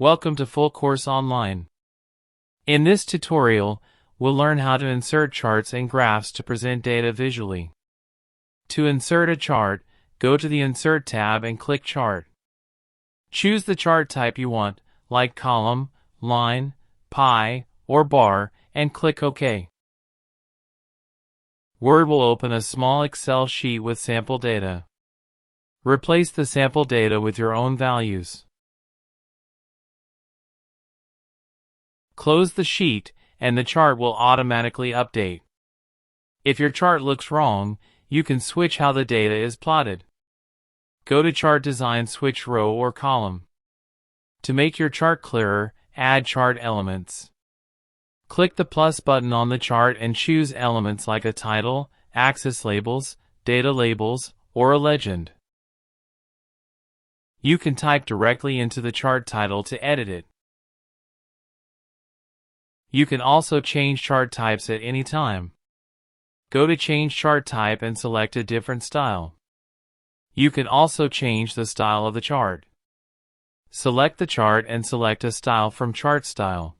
Welcome to Full Course Online. In this tutorial, we'll learn how to insert charts and graphs to present data visually. To insert a chart, go to the Insert tab and click Chart. Choose the chart type you want, like column, line, pie, or bar, and click OK. Word will open a small Excel sheet with sample data. Replace the sample data with your own values. Close the sheet, and the chart will automatically update. If your chart looks wrong, you can switch how the data is plotted. Go to Chart Design, switch row or column. To make your chart clearer, add chart elements. Click the plus button on the chart and choose elements like a title, axis labels, data labels, or a legend. You can type directly into the chart title to edit it. You can also change chart types at any time. Go to Change Chart Type and select a different style. You can also change the style of the chart. Select the chart and select a style from Chart Style.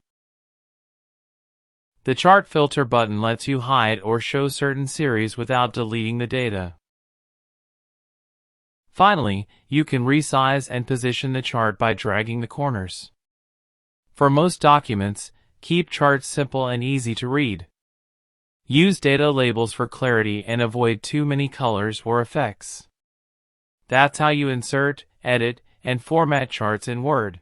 The Chart Filter button lets you hide or show certain series without deleting the data. Finally, you can resize and position the chart by dragging the corners. For most documents, keep charts simple and easy to read. Use data labels for clarity and avoid too many colors or effects. That's how you insert, edit, and format charts in Word.